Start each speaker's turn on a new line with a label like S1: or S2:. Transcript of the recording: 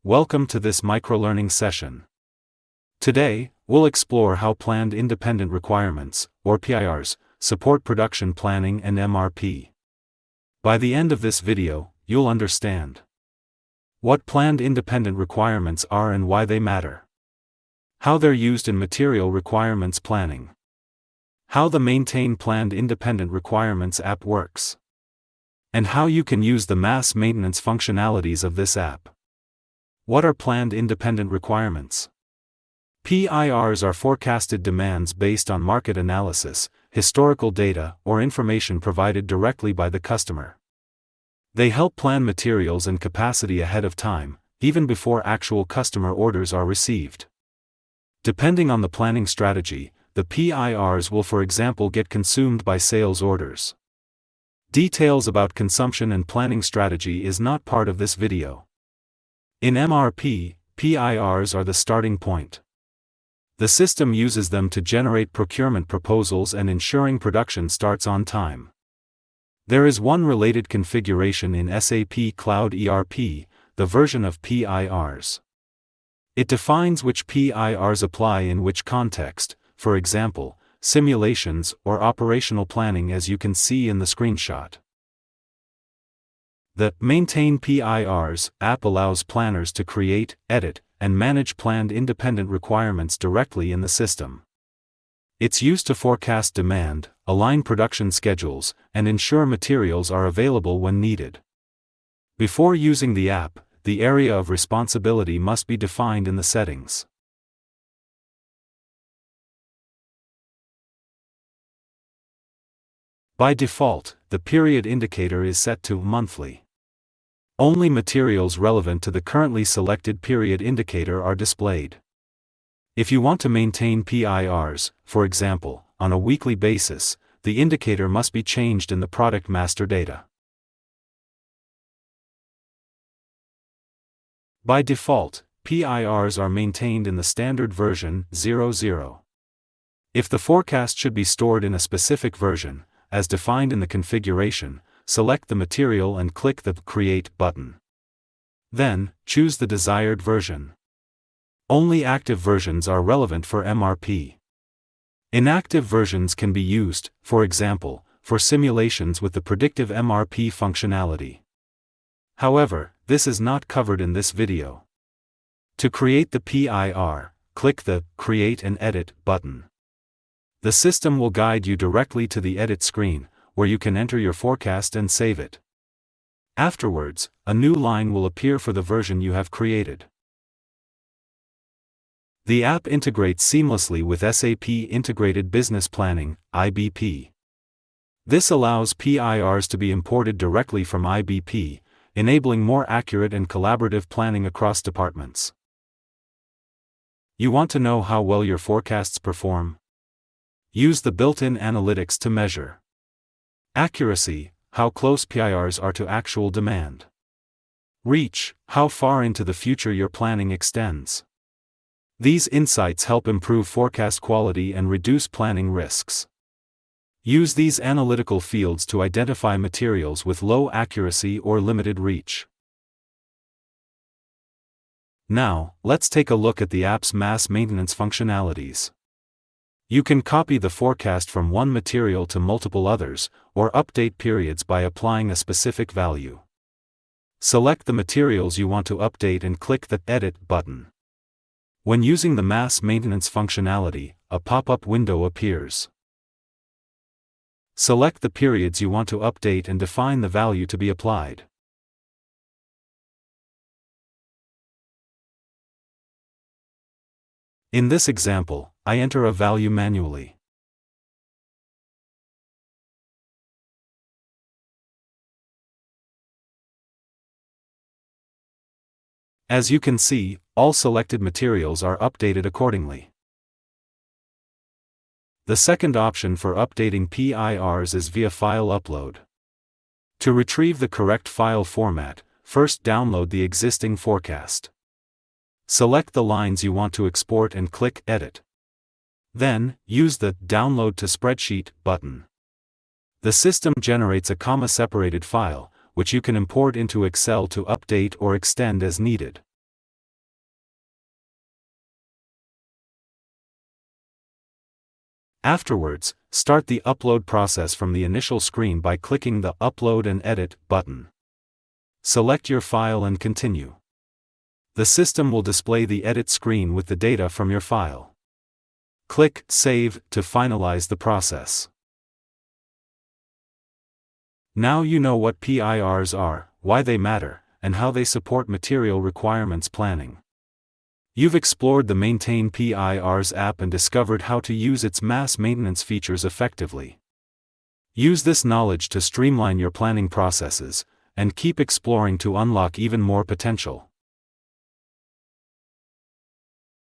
S1: Welcome to this microlearning session. Today, we'll explore how Planned Independent Requirements, or PIRs, support production planning and MRP. By the end of this video, you'll understand what Planned Independent Requirements are and why they matter, how they're used in material requirements planning, how the Maintain Planned Independent Requirements app works, and how you can use the mass maintenance functionalities of this app. What are Planned Independent Requirements? PIRs are forecasted demands based on market analysis, historical data, or information provided directly by the customer. They help plan materials and capacity ahead of time, even before actual customer orders are received. Depending on the planning strategy, the PIRs will, for example, get consumed by sales orders. Details about consumption and planning strategy is not part of this video. In MRP, PIRs are the starting point. The system uses them to generate procurement proposals and ensuring production starts on time. There is one related configuration in SAP Cloud ERP, the version of PIRs. It defines which PIRs apply in which context, for example, simulations or operational planning, as you can see in the screenshot. The Maintain PIRs app allows planners to create, edit, and manage planned independent requirements directly in the system. It's used to forecast demand, align production schedules, and ensure materials are available when needed. Before using the app, the area of responsibility must be defined in the settings. By default, the period indicator is set to monthly. Only materials relevant to the currently selected period indicator are displayed. If you want to maintain PIRs, for example, on a weekly basis, the indicator must be changed in the product master data. By default, PIRs are maintained in the standard version 00. If the forecast should be stored in a specific version, as defined in the configuration, select the material and click the Create button. Then, choose the desired version. Only active versions are relevant for MRP. Inactive versions can be used, for example, for simulations with the predictive MRP functionality. However, this is not covered in this video. To create the PIR, click the Create and Edit button. The system will guide you directly to the edit screen, where you can enter your forecast and save it. Afterwards, a new line will appear for the version you have created. The app integrates seamlessly with SAP Integrated Business Planning, IBP. This allows PIRs to be imported directly from IBP, enabling more accurate and collaborative planning across departments. You want to know how well your forecasts perform? Use the built-in analytics to measure accuracy, how close PIRs are to actual demand. Reach, how far into the future your planning extends. These insights help improve forecast quality and reduce planning risks. Use these analytical fields to identify materials with low accuracy or limited reach. Now, let's take a look at the app's mass maintenance functionalities. You can copy the forecast from one material to multiple others, or update periods by applying a specific value. Select the materials you want to update and click the Edit button. When using the mass maintenance functionality, a pop-up window appears. Select the periods you want to update and define the value to be applied. In this example, I enter a value manually. As you can see, all selected materials are updated accordingly. The second option for updating PIRs is via file upload. To retrieve the correct file format, first download the existing forecast. Select the lines you want to export and click Edit. Then, use the Download to Spreadsheet button. The system generates a comma-separated file, which you can import into Excel to update or extend as needed. Afterwards, start the upload process from the initial screen by clicking the Upload and Edit button. Select your file and continue. The system will display the edit screen with the data from your file. Click Save to finalize the process. Now you know what PIRs are, why they matter, and how they support material requirements planning. You've explored the Maintain PIRs app and discovered how to use its mass maintenance features effectively. Use this knowledge to streamline your planning processes, and keep exploring to unlock even more potential.